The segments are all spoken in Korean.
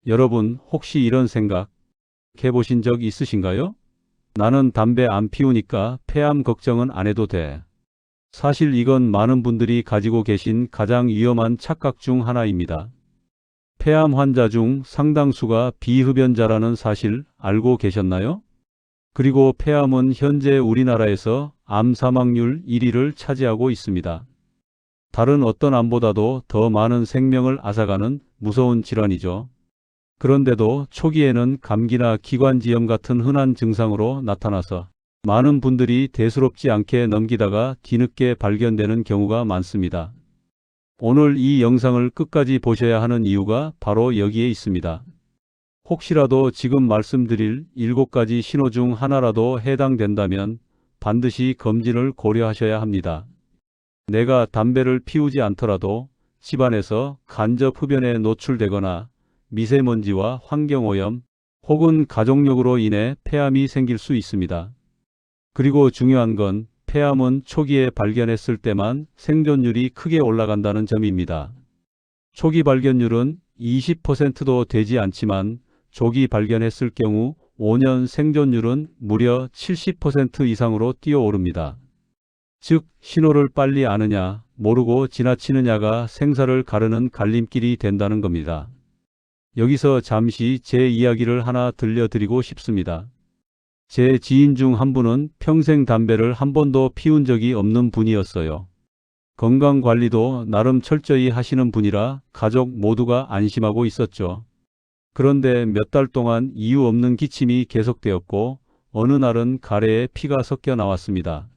여러분, 혹시 이런 생각 해보신 적 있으신가요? 나는 담배 안 피우니까 폐암 걱정은 안 해도 돼. 사실 이건 많은 분들이 가지고 계신 가장 위험한 착각 중 하나입니다. 폐암 환자 중 상당수가 비흡연자라는 사실 알고 계셨나요? 그리고 폐암은 현재 우리나라에서 암 사망률 1위를 차지하고 있습니다. 다른 어떤 암보다도 더 많은 생명을 앗아가는 무서운 질환이죠. 그런데도 초기에는 감기나 기관지염 같은 흔한 증상으로 나타나서 많은 분들이 대수롭지 않게 넘기다가 뒤늦게 발견되는 경우가 많습니다. 오늘 이 영상을 끝까지 보셔야 하는 이유가 바로 여기에 있습니다. 혹시라도 지금 말씀드릴 7가지 신호 중 하나라도 해당된다면 반드시 검진을 고려하셔야 합니다. 내가 담배를 피우지 않더라도 집안에서 간접 흡연에 노출되거나 미세먼지와 환경오염 혹은 가족력으로 인해 폐암이 생길 수 있습니다. 그리고 중요한 건 폐암은 초기에 발견했을 때만 생존율이 크게 올라간다는 점입니다. 초기 발견율은 20%도 되지 않지만 조기 발견했을 경우 5년 생존율은 무려 70% 이상으로 뛰어오릅니다. 즉, 신호를 빨리 아느냐, 모르고 지나치느냐가 생사를 가르는 갈림길이 된다는 겁니다. 여기서 잠시 제 이야기를 하나 들려드리고 싶습니다. 제 지인 중 한 분은 평생 담배를 한 번도 피운 적이 없는 분이었어요. 건강관리도 나름 철저히 하시는 분이라 가족 모두가 안심하고 있었죠. 그런데 몇 달 동안 이유 없는 기침이 계속되었고 어느 날은 가래에 피가 섞여 나왔습니다.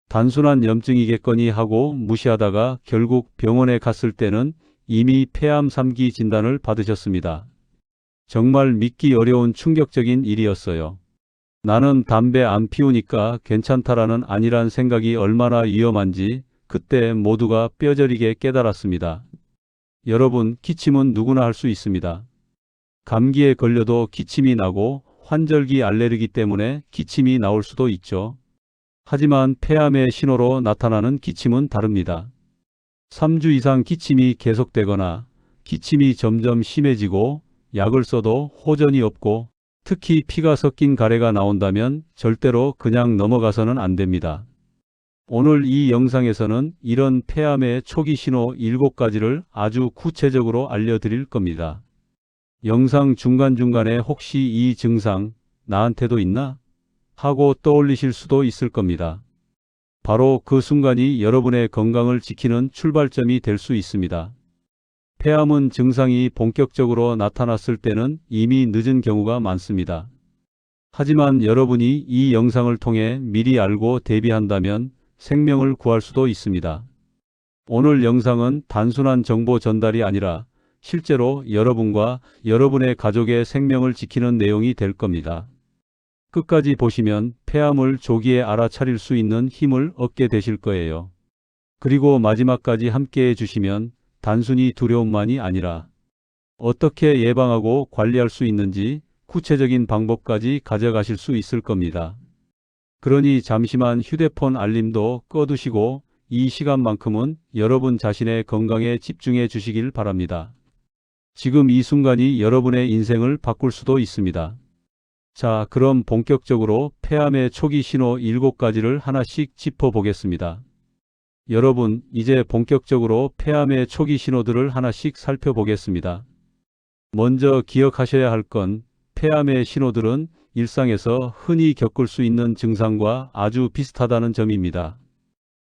단순한 염증이겠거니 하고 무시하다가 결국 병원에 갔을 때는 이미 폐암 3기 진단을 받으셨습니다. 정말 믿기 어려운 충격적인 일이었어요. 나는 담배 안 피우니까 괜찮다라는 아니란 생각이 얼마나 위험한지 그때 모두가 뼈저리게 깨달았습니다. 여러분, 기침은 누구나 할 수 있습니다. 감기에 걸려도 기침이 나고 환절기 알레르기 때문에 기침이 나올 수도 있죠. 하지만 폐암의 신호로 나타나는 기침은 다릅니다. 3주 이상 기침이 계속되거나 기침이 점점 심해지고 약을 써도 호전이 없고 특히 피가 섞인 가래가 나온다면 절대로 그냥 넘어가서는 안 됩니다. 오늘 이 영상에서는 이런 폐암의 초기 신호 7가지를 아주 구체적으로 알려드릴 겁니다. 영상 중간중간에 혹시 이 증상 나한테도 있나? 하고 떠올리실 수도 있을 겁니다. 바로 그 순간이 여러분의 건강을 지키는 출발점이 될 수 있습니다. 폐암은 증상이 본격적으로 나타났을 때는 이미 늦은 경우가 많습니다. 하지만 여러분이 이 영상을 통해 미리 알고 대비한다면 생명을 구할 수도 있습니다. 오늘 영상은 단순한 정보 전달이 아니라 실제로 여러분과 여러분의 가족의 생명을 지키는 내용이 될 겁니다. 끝까지 보시면 폐암을 조기에 알아차릴 수 있는 힘을 얻게 되실 거예요. 그리고 마지막까지 함께 해주시면 단순히 두려움만이 아니라 어떻게 예방하고 관리할 수 있는지 구체적인 방법까지 가져가실 수 있을 겁니다. 그러니 잠시만 휴대폰 알림도 꺼두시고 이 시간만큼은 여러분 자신의 건강에 집중해 주시길 바랍니다. 지금 이 순간이 여러분의 인생을 바꿀 수도 있습니다. 자, 그럼 본격적으로 폐암의 초기 신호 7가지를 하나씩 짚어보겠습니다. 여러분, 이제 본격적으로 폐암의 초기 신호들을 하나씩 살펴보겠습니다. 먼저 기억하셔야 할 건 폐암의 신호들은 일상에서 흔히 겪을 수 있는 증상과 아주 비슷하다는 점입니다.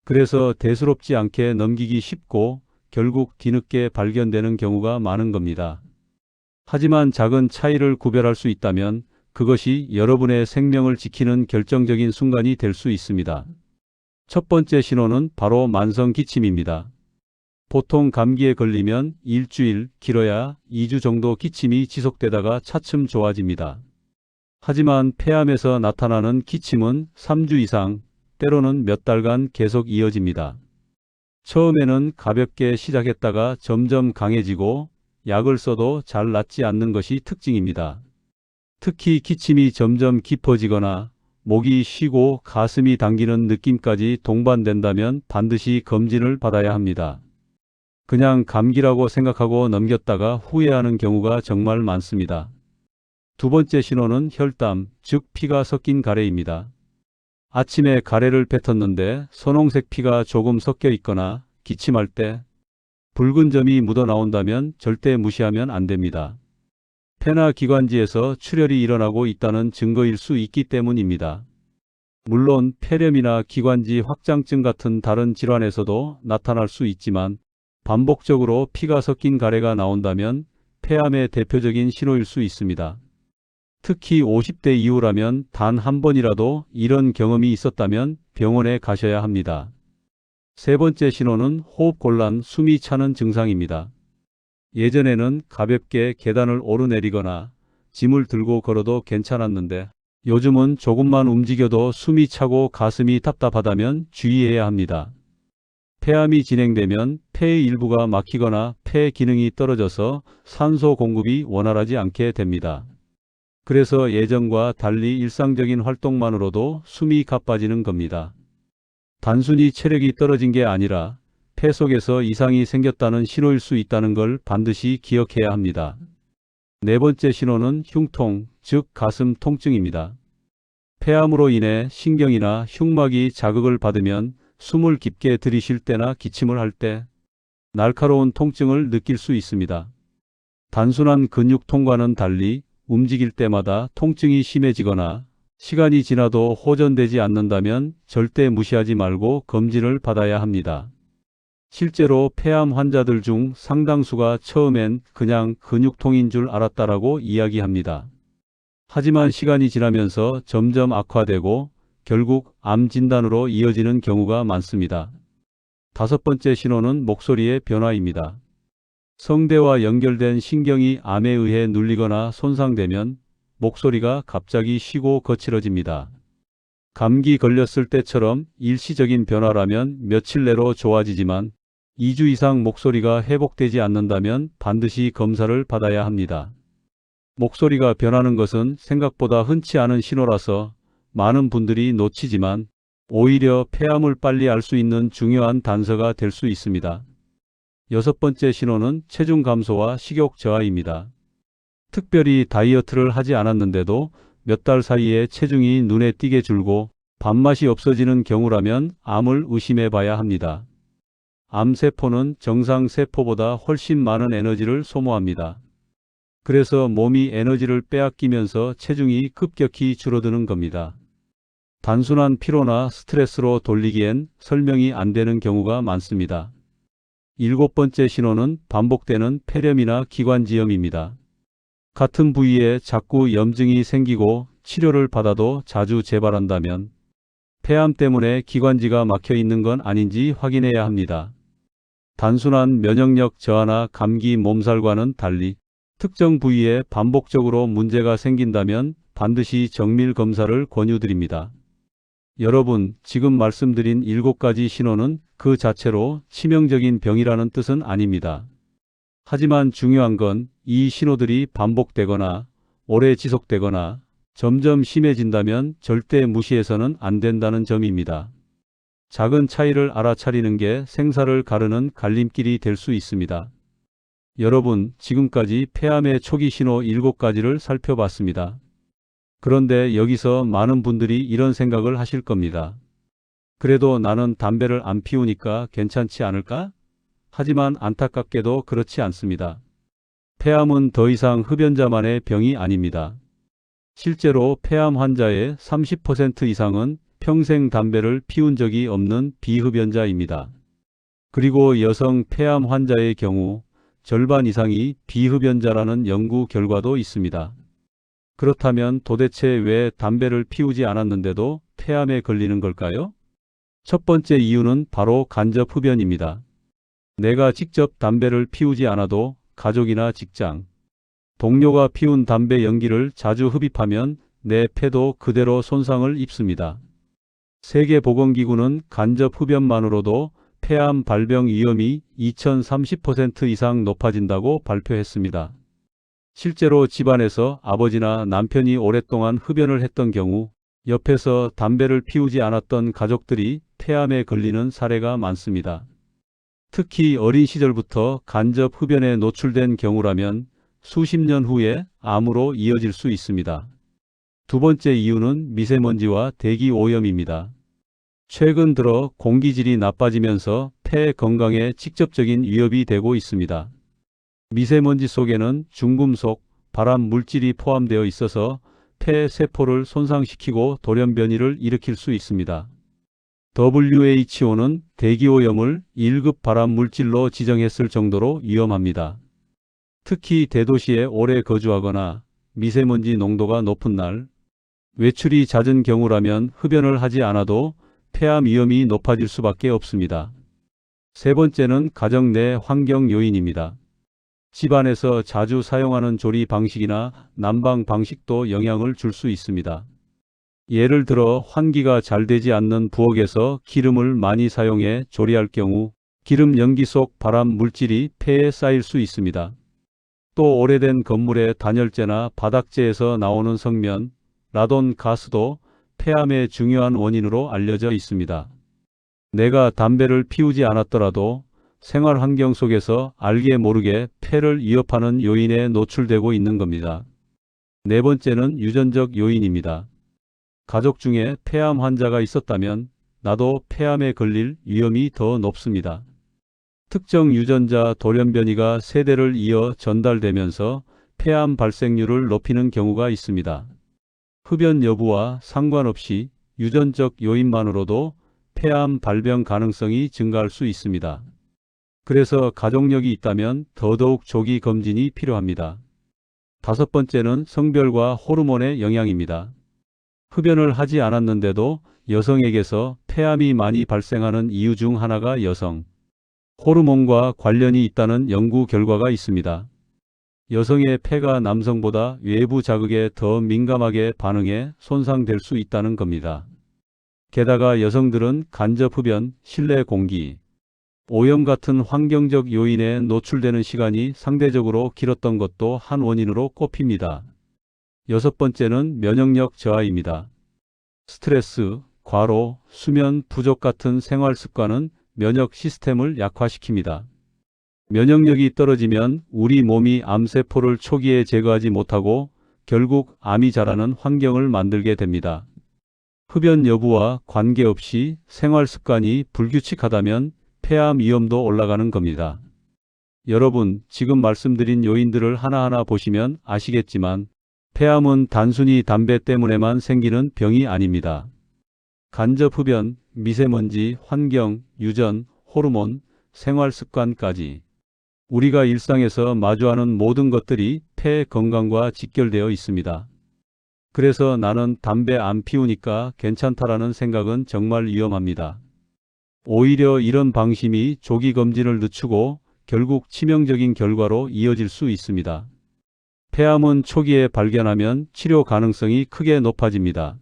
그래서 대수롭지 않게 넘기기 쉽고 결국 뒤늦게 발견되는 경우가 많은 겁니다. 하지만 작은 차이를 구별할 수 있다면 그것이 여러분의 생명을 지키는 결정적인 순간이 될 수 있습니다. 첫 번째 신호는 바로 만성 기침입니다. 보통 감기에 걸리면 일주일, 길어야 2주 정도 기침이 지속되다가 차츰 좋아집니다. 하지만 폐암에서 나타나는 기침은 3주 이상, 때로는 몇 달간 계속 이어집니다. 처음에는 가볍게 시작했다가 점점 강해지고 약을 써도 잘 낫지 않는 것이 특징입니다. 특히 기침이 점점 깊어지거나 목이 쉬고 가슴이 당기는 느낌까지 동반된다면 반드시 검진을 받아야 합니다. 그냥 감기라고 생각하고 넘겼다가 후회하는 경우가 정말 많습니다. 두 번째 신호는 혈담, 즉 피가 섞인 가래입니다. 아침에 가래를 뱉었는데 선홍색 피가 조금 섞여 있거나 기침할 때 붉은 점이 묻어 나온다면 절대 무시하면 안 됩니다. 폐나 기관지에서 출혈이 일어나고 있다는 증거일 수 있기 때문입니다. 물론 폐렴이나 기관지 확장증 같은 다른 질환에서도 나타날 수 있지만 반복적으로 피가 섞인 가래가 나온다면 폐암의 대표적인 신호일 수 있습니다. 특히 50대 이후라면 단 한 번이라도 이런 경험이 있었다면 병원에 가셔야 합니다. 세 번째 신호는 호흡곤란, 숨이 차는 증상입니다. 예전에는 가볍게 계단을 오르내리거나 짐을 들고 걸어도 괜찮았는데 요즘은 조금만 움직여도 숨이 차고 가슴이 답답하다면 주의해야 합니다. 폐암이 진행되면 폐의 일부가 막히거나 폐 기능이 떨어져서 산소 공급이 원활하지 않게 됩니다. 그래서 예전과 달리 일상적인 활동만으로도 숨이 가빠지는 겁니다. 단순히 체력이 떨어진 게 아니라 폐 속에서 이상이 생겼다는 신호일 수 있다는 걸 반드시 기억해야 합니다. 네 번째 신호는 흉통, 즉 가슴 통증입니다. 폐암으로 인해 신경이나 흉막이 자극을 받으면 숨을 깊게 들이쉴 때나 기침을 할 때 날카로운 통증을 느낄 수 있습니다. 단순한 근육통과는 달리 움직일 때마다 통증이 심해지거나 시간이 지나도 호전되지 않는다면 절대 무시하지 말고 검진을 받아야 합니다. 실제로 폐암 환자들 중 상당수가 처음엔 그냥 근육통인 줄 알았다라고 이야기합니다. 하지만 시간이 지나면서 점점 악화되고 결국 암 진단으로 이어지는 경우가 많습니다. 다섯 번째 신호는 목소리의 변화입니다. 성대와 연결된 신경이 암에 의해 눌리거나 손상되면 목소리가 갑자기 쉬고 거칠어집니다. 감기 걸렸을 때처럼 일시적인 변화라면 며칠 내로 좋아지지만 2주 이상 목소리가 회복되지 않는다면 반드시 검사를 받아야 합니다. 목소리가 변하는 것은 생각보다 흔치 않은 신호라서 많은 분들이 놓치지만 오히려 폐암을 빨리 알 수 있는 중요한 단서가 될 수 있습니다. 여섯 번째 신호는 체중 감소와 식욕 저하입니다. 특별히 다이어트를 하지 않았는데도 몇 달 사이에 체중이 눈에 띄게 줄고 밥맛이 없어지는 경우라면 암을 의심해 봐야 합니다. 암세포는 정상세포보다 훨씬 많은 에너지를 소모합니다. 그래서 몸이 에너지를 빼앗기면서 체중이 급격히 줄어드는 겁니다. 단순한 피로나 스트레스로 돌리기엔 설명이 안 되는 경우가 많습니다. 일곱 번째 신호는 반복되는 폐렴이나 기관지염입니다. 같은 부위에 자꾸 염증이 생기고 치료를 받아도 자주 재발한다면 폐암 때문에 기관지가 막혀 있는 건 아닌지 확인해야 합니다. 단순한 면역력 저하나 감기 몸살과는 달리 특정 부위에 반복적으로 문제가 생긴다면 반드시 정밀 검사를 권유드립니다. 여러분, 지금 말씀드린 7가지 신호는 그 자체로 치명적인 병이라는 뜻은 아닙니다. 하지만 중요한 건 이 신호들이 반복되거나 오래 지속되거나 점점 심해진다면 절대 무시해서는 안 된다는 점입니다. 작은 차이를 알아차리는 게 생사를 가르는 갈림길이 될 수 있습니다. 여러분, 지금까지 폐암의 초기 신호 7가지를 살펴봤습니다. 그런데 여기서 많은 분들이 이런 생각을 하실 겁니다. 그래도 나는 담배를 안 피우니까 괜찮지 않을까? 하지만 안타깝게도 그렇지 않습니다. 폐암은 더 이상 흡연자만의 병이 아닙니다. 실제로 폐암 환자의 30% 이상은 평생 담배를 피운 적이 없는 비흡연자입니다. 그리고 여성 폐암 환자의 경우 절반 이상이 비흡연자라는 연구 결과도 있습니다. 그렇다면 도대체 왜 담배를 피우지 않았는데도 폐암에 걸리는 걸까요? 첫 번째 이유는 바로 간접 흡연입니다. 내가 직접 담배를 피우지 않아도 가족이나 직장, 동료가 피운 담배 연기를 자주 흡입하면 내 폐도 그대로 손상을 입습니다. 세계보건기구는 간접 흡연만으로도 폐암 발병 위험이 2030% 이상 높아진다고 발표했습니다. 실제로 집안에서 아버지나 남편이 오랫동안 흡연을 했던 경우 옆에서 담배를 피우지 않았던 가족들이 폐암에 걸리는 사례가 많습니다. 특히 어린 시절부터 간접 흡연에 노출된 경우라면 수십 년 후에 암으로 이어질 수 있습니다. 두 번째 이유는 미세먼지와 대기 오염입니다. 최근 들어 공기질이 나빠지면서 폐 건강에 직접적인 위협이 되고 있습니다. 미세먼지 속에는 중금속, 발암 물질이 포함되어 있어서 폐 세포를 손상시키고 돌연변이를 일으킬 수 있습니다. WHO는 대기오염을 1급 발암 물질로 지정했을 정도로 위험합니다. 특히 대도시에 오래 거주하거나 미세먼지 농도가 높은 날, 외출이 잦은 경우라면 흡연을 하지 않아도 폐암 위험이 높아질 수밖에 없습니다. 세 번째는 가정 내 환경 요인입니다. 집안에서 자주 사용하는 조리 방식이나 난방 방식도 영향을 줄 수 있습니다. 예를 들어 환기가 잘 되지 않는 부엌에서 기름을 많이 사용해 조리할 경우 기름 연기 속 발암 물질이 폐에 쌓일 수 있습니다. 또 오래된 건물의 단열재나 바닥재에서 나오는 성면, 라돈 가스도 폐암의 중요한 원인으로 알려져 있습니다. 내가 담배를 피우지 않았더라도 생활 환경 속에서 알게 모르게 폐를 위협하는 요인에 노출되고 있는 겁니다. 네 번째는 유전적 요인입니다. 가족 중에 폐암 환자가 있었다면 나도 폐암에 걸릴 위험이 더 높습니다. 특정 유전자 돌연변이가 세대를 이어 전달되면서 폐암 발생률을 높이는 경우가 있습니다. 흡연 여부와 상관없이 유전적 요인만으로도 폐암 발병 가능성이 증가할 수 있습니다. 그래서 가족력이 있다면 더더욱 조기 검진이 필요합니다. 다섯 번째는 성별과 호르몬의 영향입니다. 흡연을 하지 않았는데도 여성에게서 폐암이 많이 발생하는 이유 중 하나가 여성 호르몬과 관련이 있다는 연구 결과가 있습니다. 여성의 폐가 남성보다 외부 자극에 더 민감하게 반응해 손상될 수 있다는 겁니다. 게다가 여성들은 간접 흡연, 실내 공기, 오염 같은 환경적 요인에 노출되는 시간이 상대적으로 길었던 것도 한 원인으로 꼽힙니다. 여섯 번째는 면역력 저하입니다. 스트레스, 과로, 수면 부족 같은 생활 습관은 면역 시스템을 약화시킵니다. 면역력이 떨어지면 우리 몸이 암세포를 초기에 제거하지 못하고 결국 암이 자라는 환경을 만들게 됩니다. 흡연 여부와 관계없이 생활 습관이 불규칙하다면 폐암 위험도 올라가는 겁니다. 여러분, 지금 말씀드린 요인들을 하나하나 보시면 아시겠지만 폐암은 단순히 담배 때문에만 생기는 병이 아닙니다. 간접 흡연, 미세먼지, 환경, 유전, 호르몬, 생활 습관까지 우리가 일상에서 마주하는 모든 것들이 폐 건강과 직결되어 있습니다. 그래서 나는 담배 안 피우니까 괜찮다라는 생각은 정말 위험합니다. 오히려 이런 방심이 조기 검진을 늦추고 결국 치명적인 결과로 이어질 수 있습니다. 폐암은 초기에 발견하면 치료 가능성이 크게 높아집니다.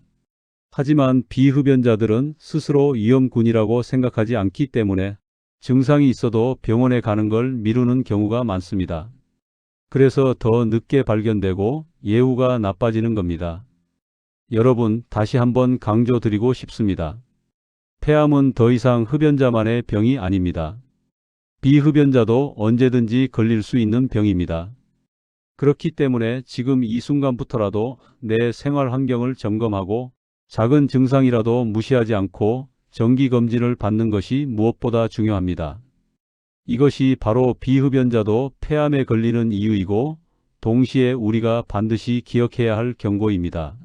하지만 비흡연자들은 스스로 위험군이라고 생각하지 않기 때문에 증상이 있어도 병원에 가는 걸 미루는 경우가 많습니다. 그래서 더 늦게 발견되고 예후가 나빠지는 겁니다. 여러분, 다시 한번 강조드리고 싶습니다. 폐암은 더 이상 흡연자만의 병이 아닙니다. 비흡연자도 언제든지 걸릴 수 있는 병입니다. 그렇기 때문에 지금 이 순간부터라도 내 생활 환경을 점검하고 작은 증상이라도 무시하지 않고 정기검진을 받는 것이 무엇보다 중요합니다. 이것이 바로 비흡연자도 폐암에 걸리는 이유이고 동시에 우리가 반드시 기억해야 할 경고입니다.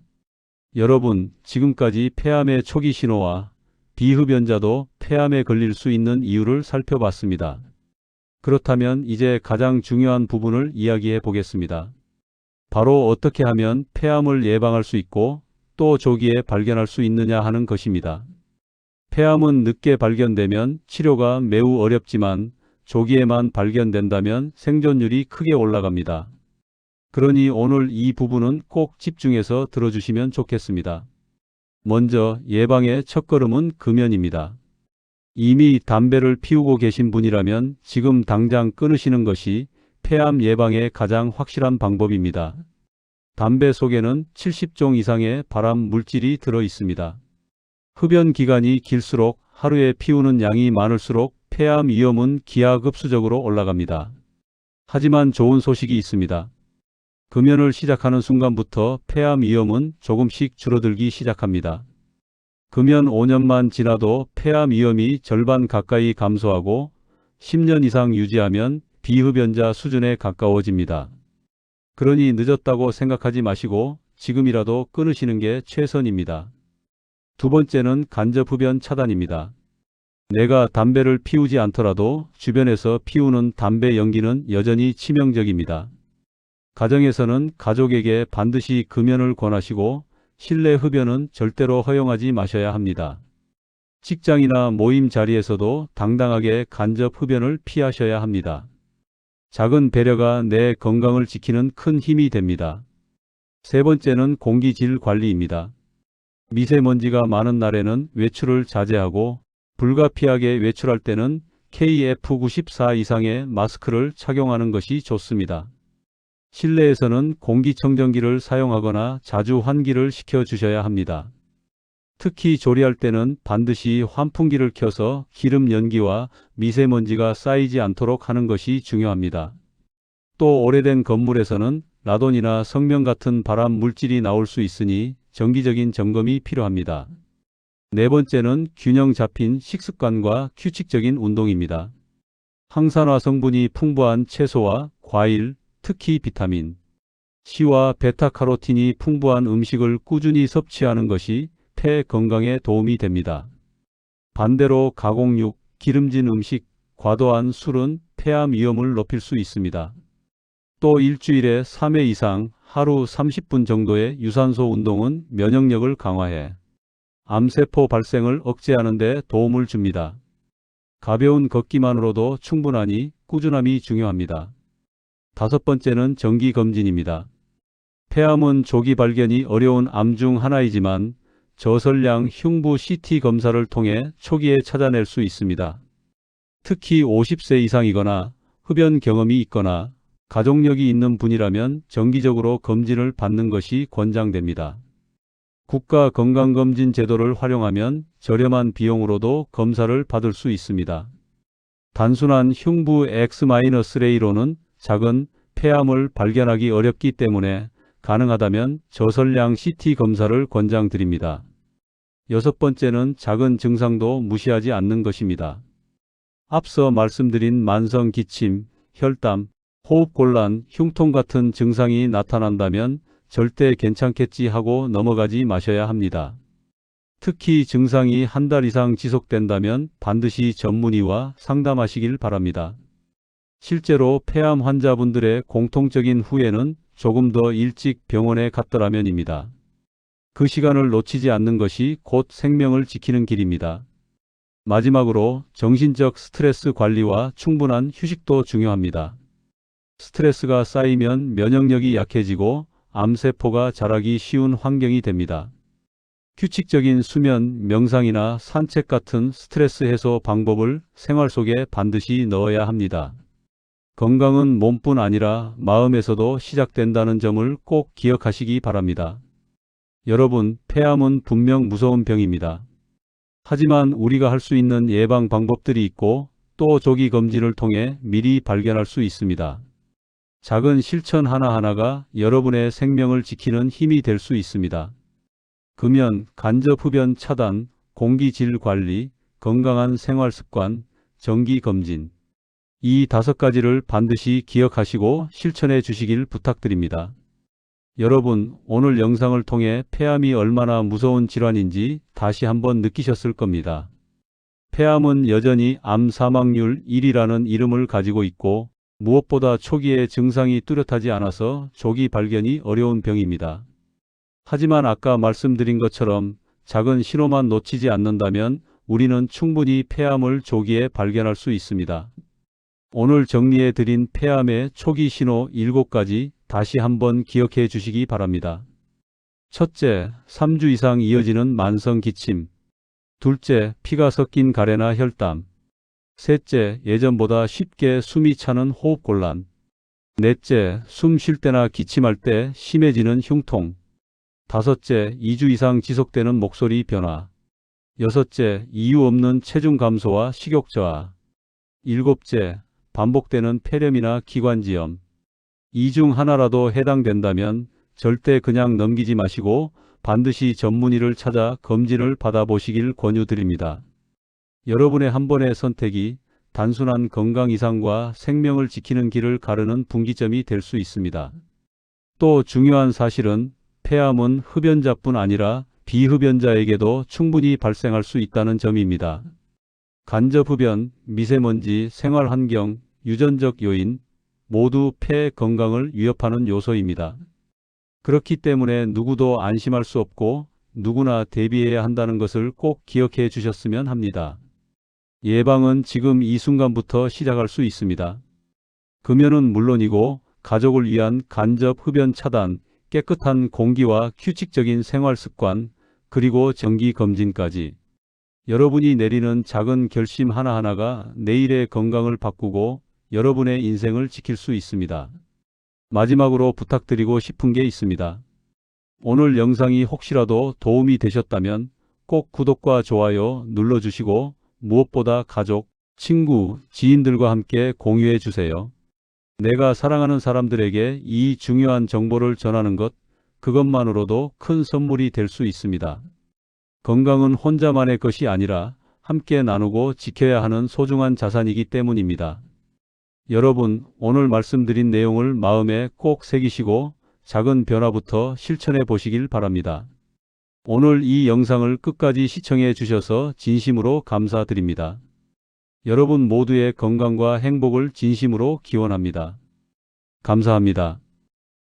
여러분, 지금까지 폐암의 초기 신호와 비흡연자도 폐암에 걸릴 수 있는 이유를 살펴봤습니다. 그렇다면 이제 가장 중요한 부분을 이야기해 보겠습니다. 바로 어떻게 하면 폐암을 예방할 수 있고 또 조기에 발견할 수 있느냐 하는 것입니다. 폐암은 늦게 발견되면 치료가 매우 어렵지만 조기에만 발견된다면 생존율이 크게 올라갑니다. 그러니 오늘 이 부분은 꼭 집중해서 들어주시면 좋겠습니다. 먼저 예방의 첫걸음은 금연입니다. 이미 담배를 피우고 계신 분이라면 지금 당장 끊으시는 것이 폐암 예방의 가장 확실한 방법입니다. 담배 속에는 70종 이상의 발암 물질이 들어 있습니다. 흡연 기간이 길수록 하루에 피우는 양이 많을수록 폐암 위험은 기하급수적으로 올라갑니다. 하지만 좋은 소식이 있습니다. 금연을 시작하는 순간부터 폐암 위험은 조금씩 줄어들기 시작합니다. 금연 5년만 지나도 폐암 위험이 절반 가까이 감소하고 10년 이상 유지하면 비흡연자 수준에 가까워집니다. 그러니 늦었다고 생각하지 마시고 지금이라도 끊으시는 게 최선입니다. 두 번째는 간접흡연 차단입니다. 내가 담배를 피우지 않더라도 주변에서 피우는 담배 연기는 여전히 치명적입니다. 가정에서는 가족에게 반드시 금연을 권하시고 실내 흡연은 절대로 허용하지 마셔야 합니다. 직장이나 모임 자리에서도 당당하게 간접 흡연을 피하셔야 합니다. 작은 배려가 내 건강을 지키는 큰 힘이 됩니다. 세 번째는 공기질 관리입니다. 미세먼지가 많은 날에는 외출을 자제하고 불가피하게 외출할 때는 KF94 이상의 마스크를 착용하는 것이 좋습니다. 실내에서는 공기청정기를 사용하거나 자주 환기를 시켜주셔야 합니다. 특히 조리할 때는 반드시 환풍기를 켜서 기름 연기와 미세먼지가 쌓이지 않도록 하는 것이 중요합니다. 또 오래된 건물에서는 라돈이나 성명 같은 발암 물질이 나올 수 있으니 정기적인 점검이 필요합니다. 네 번째는 균형 잡힌 식습관과 규칙적인 운동입니다. 항산화 성분이 풍부한 채소와 과일, 특히 비타민 C와 베타카로틴이 풍부한 음식을 꾸준히 섭취하는 것이 폐 건강에 도움이 됩니다. 반대로 가공육, 기름진 음식, 과도한 술은 폐암 위험을 높일 수 있습니다. 또 일주일에 3회 이상 하루 30분 정도의 유산소 운동은 면역력을 강화해 암세포 발생을 억제하는 데 도움을 줍니다. 가벼운 걷기만으로도 충분하니 꾸준함이 중요합니다. 다섯 번째는 정기검진입니다. 폐암은 조기 발견이 어려운 암 중 하나이지만 저설량 흉부 CT 검사를 통해 초기에 찾아낼 수 있습니다. 특히 50세 이상이거나 흡연 경험이 있거나 가족력이 있는 분이라면 정기적으로 검진을 받는 것이 권장됩니다. 국가건강검진 제도를 활용하면 저렴한 비용으로도 검사를 받을 수 있습니다. 단순한 흉부 X-레이로는 작은 폐암을 발견하기 어렵기 때문에 가능하다면 저설량 CT 검사를 권장드립니다. 여섯 번째는 작은 증상도 무시하지 않는 것입니다. 앞서 말씀드린 만성 기침, 혈담, 호흡곤란, 흉통 같은 증상이 나타난다면 절대 괜찮겠지 하고 넘어가지 마셔야 합니다. 특히 증상이 한 달 이상 지속된다면 반드시 전문의와 상담하시길 바랍니다. 실제로 폐암 환자분들의 공통적인 후회는 조금 더 일찍 병원에 갔더라면입니다. 그 시간을 놓치지 않는 것이 곧 생명을 지키는 길입니다. 마지막으로 정신적 스트레스 관리와 충분한 휴식도 중요합니다. 스트레스가 쌓이면 면역력이 약해지고 암세포가 자라기 쉬운 환경이 됩니다. 규칙적인 수면, 명상이나 산책 같은 스트레스 해소 방법을 생활 속에 반드시 넣어야 합니다. 건강은 몸뿐 아니라 마음에서도 시작된다는 점을 꼭 기억하시기 바랍니다. 여러분, 폐암은 분명 무서운 병입니다. 하지만 우리가 할 수 있는 예방 방법들이 있고 또 조기 검진을 통해 미리 발견할 수 있습니다. 작은 실천 하나하나가 여러분의 생명을 지키는 힘이 될 수 있습니다. 금연, 간접 흡연 차단, 공기질 관리, 건강한 생활 습관, 정기 검진. 이 5가지를 반드시 기억하시고 실천해 주시길 부탁드립니다. 여러분, 오늘 영상을 통해 폐암이 얼마나 무서운 질환인지 다시 한번 느끼셨을 겁니다. 폐암은 여전히 암 사망률 1위라는 이름을 가지고 있고 무엇보다 초기에 증상이 뚜렷하지 않아서 조기 발견이 어려운 병입니다. 하지만 아까 말씀드린 것처럼 작은 신호만 놓치지 않는다면 우리는 충분히 폐암을 조기에 발견할 수 있습니다. 오늘 정리해 드린 폐암의 초기 신호 7가지 다시 한번 기억해 주시기 바랍니다. 첫째, 3주 이상 이어지는 만성 기침. 둘째, 피가 섞인 가래나 혈담. 셋째, 예전보다 쉽게 숨이 차는 호흡곤란. 넷째, 숨 쉴 때나 기침할 때 심해지는 흉통. 다섯째, 2주 이상 지속되는 목소리 변화. 여섯째, 이유 없는 체중 감소와 식욕 저하. 일곱째, 반복되는 폐렴이나 기관지염. 이 중 하나라도 해당된다면 절대 그냥 넘기지 마시고 반드시 전문의를 찾아 검진을 받아보시길 권유드립니다. 여러분의 한 번의 선택이 단순한 건강 이상과 생명을 지키는 길을 가르는 분기점이 될 수 있습니다. 또 중요한 사실은 폐암은 흡연자뿐 아니라 비흡연자에게도 충분히 발생할 수 있다는 점입니다. 간접흡연, 미세먼지, 생활환경, 유전적 요인 모두 폐 건강을 위협하는 요소입니다. 그렇기 때문에 누구도 안심할 수 없고 누구나 대비해야 한다는 것을 꼭 기억해 주셨으면 합니다. 예방은 지금 이 순간부터 시작할 수 있습니다. 금연은 물론이고 가족을 위한 간접 흡연 차단, 깨끗한 공기와 규칙적인 생활 습관, 그리고 정기 검진까지. 여러분이 내리는 작은 결심 하나하나가 내일의 건강을 바꾸고 여러분의 인생을 지킬 수 있습니다. 마지막으로 부탁드리고 싶은 게 있습니다. 오늘 영상이 혹시라도 도움이 되셨다면 꼭 구독과 좋아요 눌러주시고 무엇보다 가족, 친구, 지인들과 함께 공유해 주세요. 내가 사랑하는 사람들에게 이 중요한 정보를 전하는 것, 그것만으로도 큰 선물이 될 수 있습니다. 건강은 혼자만의 것이 아니라 함께 나누고 지켜야 하는 소중한 자산이기 때문입니다. 여러분, 오늘 말씀드린 내용을 마음에 꼭 새기시고 작은 변화부터 실천해 보시길 바랍니다. 오늘 이 영상을 끝까지 시청해 주셔서 진심으로 감사드립니다. 여러분 모두의 건강과 행복을 진심으로 기원합니다. 감사합니다.